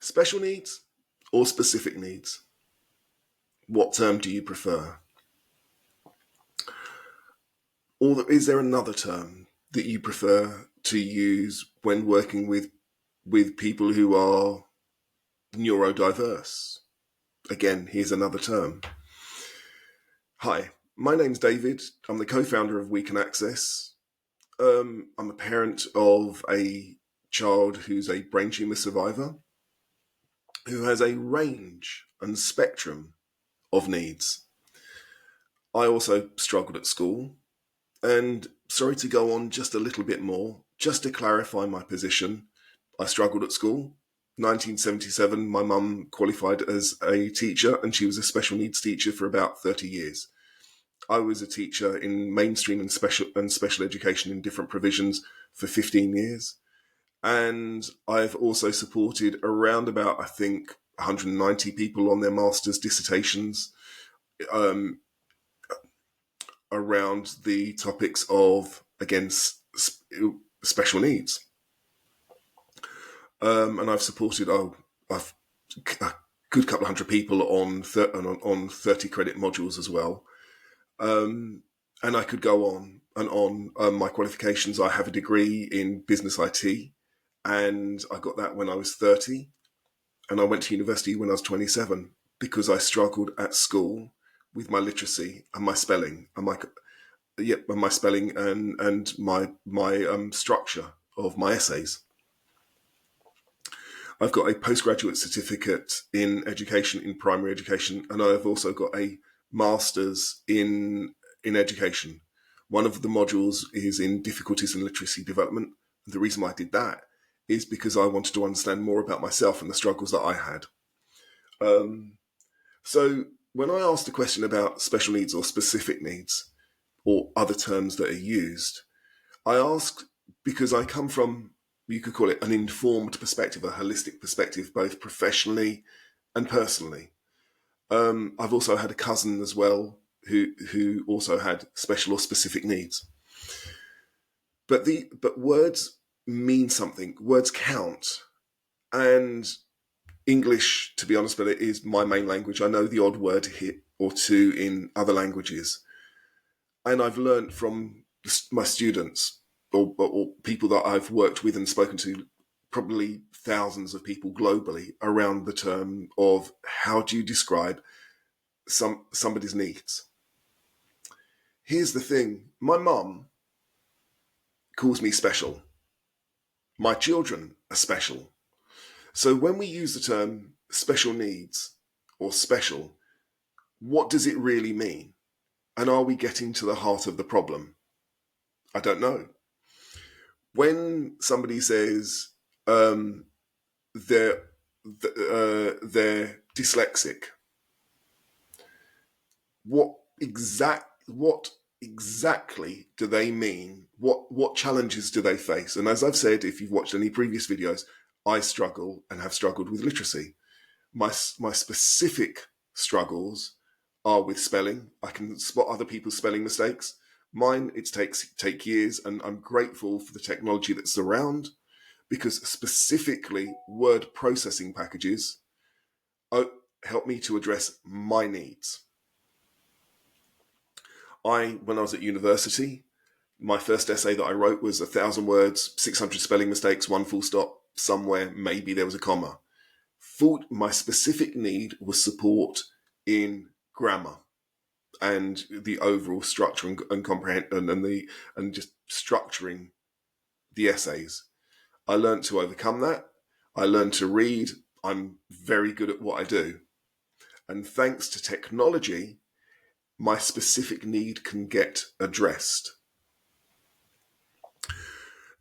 Special needs or specific needs? What term do you prefer? Or is there another term that you prefer to use when working with people who are neurodiverse? Again, here's another term. Hi, my name's David. I'm the co-founder of We Can Access. I'm a parent of a child who's a brain tumour survivor who has a range and spectrum of needs. I also struggled at school, and sorry to go on just a little bit more, just to clarify my position, I struggled at school. 1977, my mum qualified as a teacher, and she was a special needs teacher for about 30 years. I was a teacher in mainstream and special education in different provisions for 15 years. And I've also supported around about, I think, 190 people on their master's dissertations around the topics of, again, special needs. And I've supported a good couple of hundred people on 30 credit modules as well. And I could go on and on. My qualifications, I have a degree in business IT, and I got that when I was 30. And I went to university when I was 27 because I struggled at school with my literacy and my spelling and my spelling and my structure of my essays. I've got a postgraduate certificate in education, in primary education, and I've also got a master's in education. One of the modules is in difficulties in literacy development. The reason why I did that is because I wanted to understand more about myself and the struggles that I had. So when I asked a question about special needs or specific needs or other terms that are used, I asked because I come from, you could call it an informed perspective, a holistic perspective, both professionally and personally. I've also had a cousin as well who also had special or specific needs. But words mean something. Words count. And English, to be honest, but it is my main language. I know the odd word here or two in other languages. And I've learned from my students or people that I've worked with and spoken to, probably thousands of people globally, around the term of how do you describe somebody's needs. Here's the thing. My mum calls me special. My children are special. So when we use the term special needs or special, what does it really mean? And are we getting to the heart of the problem? I don't know. When somebody says they're dyslexic, what exactly do they mean? What challenges do they face? And as I've said, if you've watched any previous videos, I struggle and have struggled with literacy. My specific struggles are with spelling. I can spot other people's spelling mistakes. Mine, it take years, and I'm grateful for the technology that's around, because specifically word processing packages help me to address my needs. When I was at university, my first essay that I wrote was 1,000 words, 600 spelling mistakes, one full stop, somewhere maybe there was a comma. My specific need was support in grammar and the overall structure and comprehension and just structuring the essays. I learned to overcome that. I learned to read. I'm very good at what I do. And thanks to technology, my specific need can get addressed.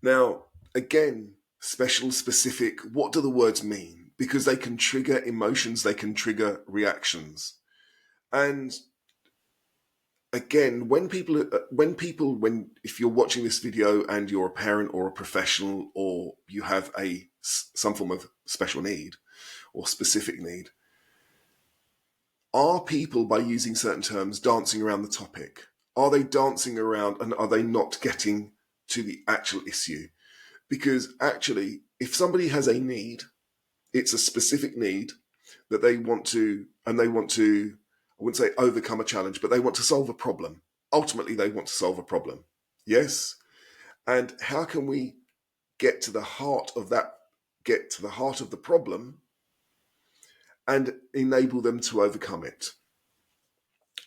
Now, again, special, specific, what do the words mean? Because they can trigger emotions, they can trigger reactions. And again, if you're watching this video and you're a parent or a professional, or you have some form of special need or specific need, are people, by using certain terms, dancing around the topic? Are they dancing around, and are they not getting to the actual issue? Because actually, if somebody has a need, it's a specific need that they want to, I wouldn't say overcome a challenge, but they want to solve a problem. Ultimately, they want to solve a problem. Yes? And how can we get to the heart of the problem and enable them to overcome it?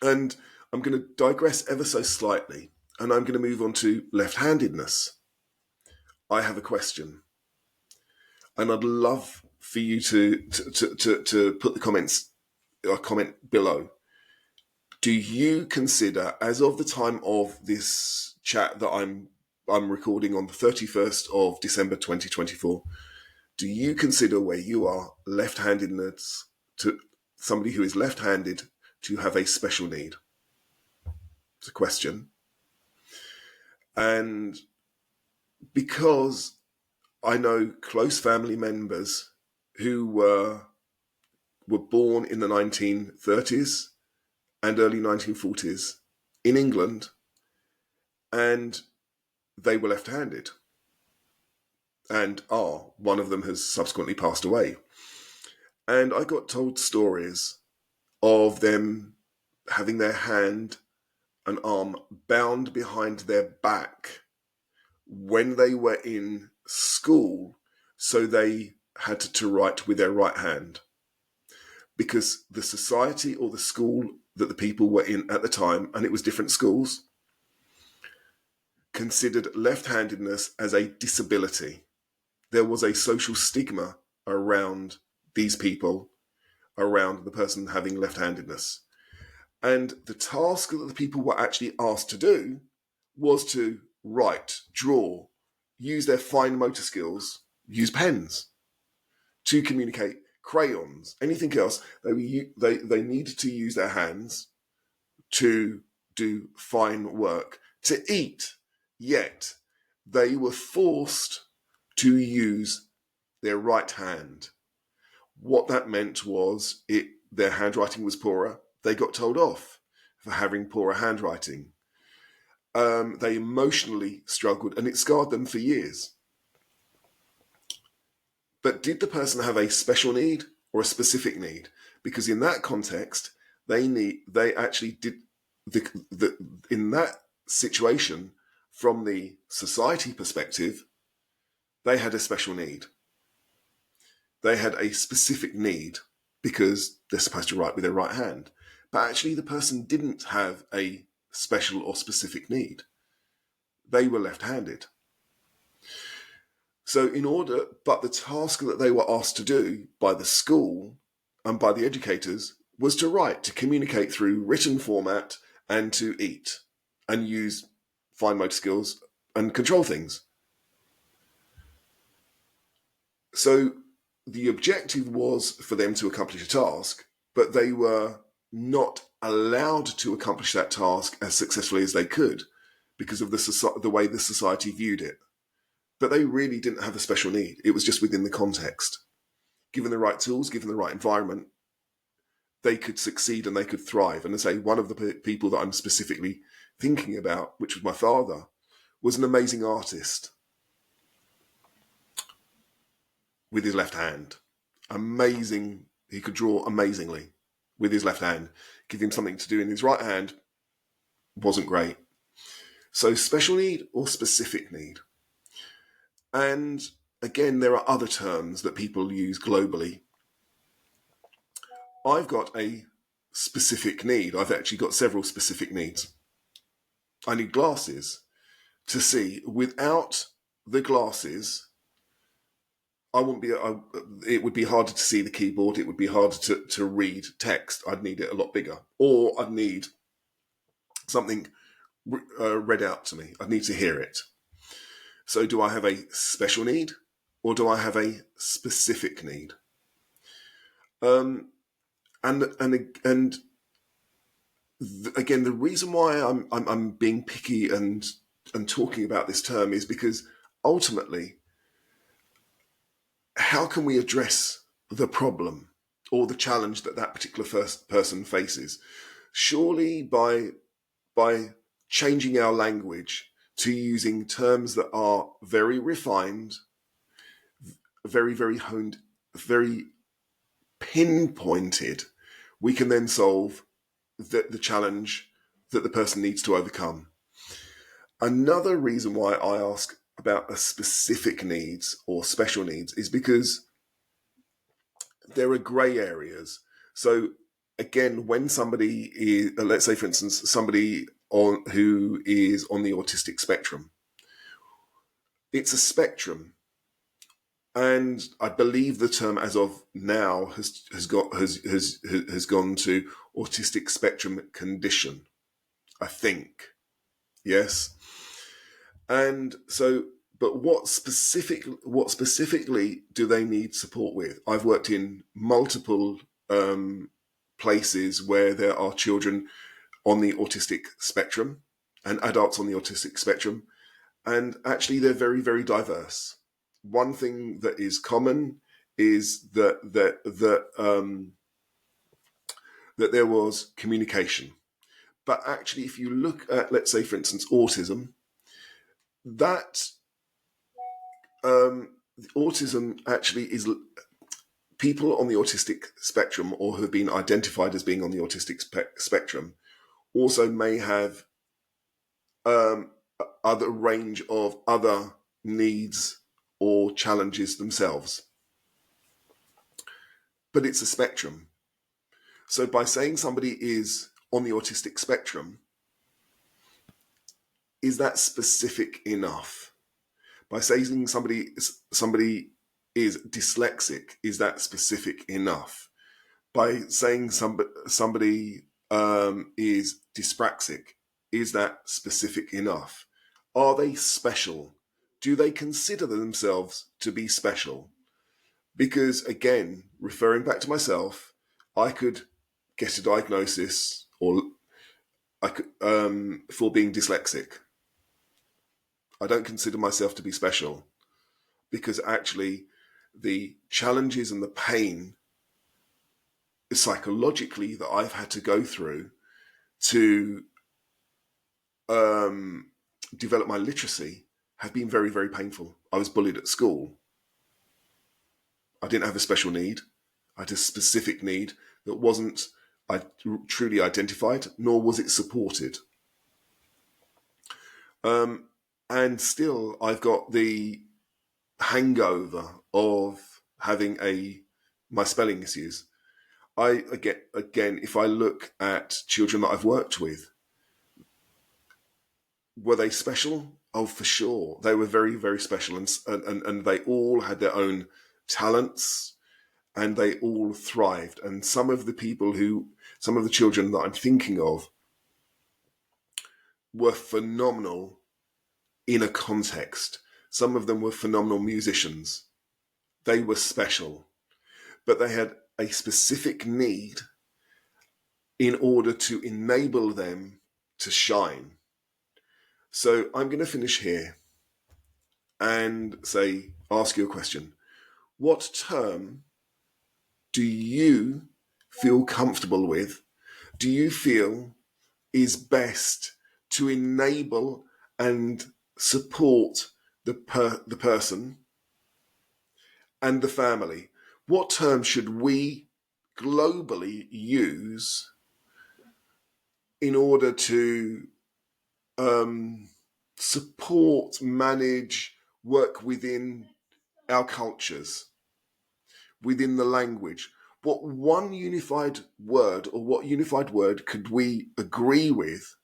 And I'm going to digress ever so slightly, and I'm going to move on to left-handedness. I have a question, and I'd love for you to put the comment below. Do you consider, as of the time of this chat that I'm recording on the 31st of December 2024, do you consider where you are left-handedness to somebody who is left-handed to have a special need? It's a question. And because I know close family members who were born in the 1930s and early 1940s in England, and they were left-handed. And one of them has subsequently passed away. And I got told stories of them having their hand and arm bound behind their back when they were in school, so they had to write with their right hand, because the society or the school that the people were in at the time, and it was different schools, considered left-handedness as a disability. There was a social stigma around these people, around the person having left-handedness. And the task that the people were actually asked to do was to write, draw, use their fine motor skills, use pens to communicate, crayons, anything else. They needed to use their hands to do fine work, to eat, yet they were forced to use their right hand. What that meant was their handwriting was poorer. They got told off for having poorer handwriting. They emotionally struggled, and it scarred them for years. But did the person have a special need or a specific need? Because in that context, they actually did in that situation, from the society perspective, they had a special need. They had a specific need because they're supposed to write with their right hand. But actually, the person didn't have a special or specific need. They were left-handed. But the task that they were asked to do by the school and by the educators was to write, to communicate through written format, and to eat and use fine motor skills and control things. So the objective was for them to accomplish a task, but they were not allowed to accomplish that task as successfully as they could because of the way the society viewed it. But they really didn't have a special need. It was just within the context. Given the right tools, given the right environment, they could succeed and they could thrive. And I say one of the people that I'm specifically thinking about, which was my father, was an amazing artist with his left hand. Amazing. He could draw amazingly with his left hand. Give him something to do in his right hand wasn't great. So special need or specific need? And again, there are other terms that people use globally. I've got a specific need. I've actually got several specific needs. I need glasses to see. Without the glasses, it would be harder to see the keyboard. It would be harder to read text. I'd need it a lot bigger. Or I'd need something read out to me. I'd need to hear it. So do I have a special need or do I have a specific need? And again, the reason why I'm being picky and talking about this term is because ultimately, how can we address the problem or the challenge that particular first person faces? Surely by changing our language to using terms that are very refined, very, very honed very pinpointed, we can then solve the challenge that the person needs to overcome. Another reason why I ask about a specific needs or special needs is because there are grey areas. So again, when somebody is, let's say for instance, somebody who is on the autistic spectrum, it's a spectrum. And I believe the term as of now has gone to autistic spectrum condition, I think. Yes. And so, but what specifically do they need support with? I've worked in multiple places where there are children on the autistic spectrum and adults on the autistic spectrum, and actually they're very, very diverse. One thing that is common is that there was communication. But actually, if you look at, let's say, for instance, autism, that autism actually is people on the autistic spectrum or who have been identified as being on the autistic spectrum also may have other range of other needs or challenges themselves. But it's a spectrum. So by saying somebody is on the autistic spectrum, is that specific enough? By saying somebody is dyslexic, is that specific enough? By saying somebody is dyspraxic, is that specific enough? Are they special? Do they consider themselves to be special? Because again, referring back to myself, I could get a diagnosis or I could for being dyslexic. I don't consider myself to be special because actually the challenges and the pain psychologically that I've had to go through to develop my literacy have been very, very painful. I was bullied at school. I didn't have a special need. I had a specific need that wasn't truly identified, nor was it supported. And still, I've got the hangover of having my spelling issues. Again, if I look at children that I've worked with, were they special? Oh, for sure. They were very, very special. And they all had their own talents and they all thrived. And some of the children that I'm thinking of were phenomenal in a context. Some of them were phenomenal musicians. They were special, but they had a specific need in order to enable them to shine. So I'm going to finish here and ask you a question. What term do you feel comfortable with? Do you feel is best to enable and support the person and the family? What term should we globally use in order to support, manage, work within our cultures, within the language? What one unified word or what unified word could we agree with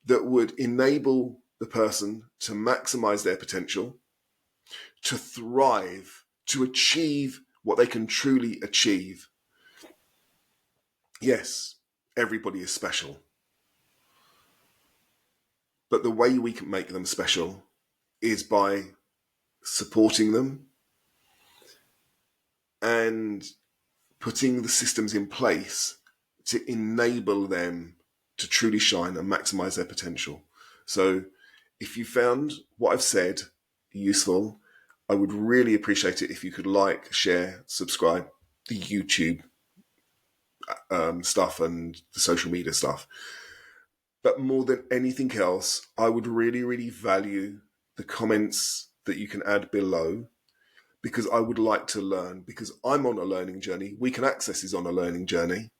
that would enable the person to maximize their potential, to thrive, to achieve what they can truly achieve? Yes, everybody is special. But the way we can make them special is by supporting them and putting the systems in place to enable them to truly shine and maximize their potential. So if you found what I've said useful, I would really appreciate it if you could like, share, subscribe, the YouTube stuff and the social media stuff. But more than anything else, I would really, really value the comments that you can add below, because I would like to learn, because I'm on a learning journey. We Can Access is on a learning journey,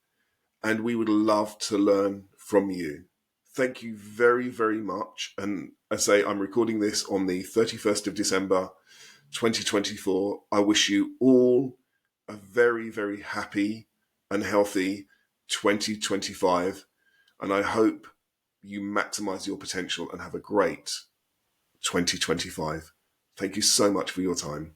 and we would love to learn from you. Thank you very, very much. And I say I'm recording this on the 31st of December, 2024. I wish you all a very, very happy and healthy 2025. And I hope you maximize your potential and have a great 2025. Thank you so much for your time.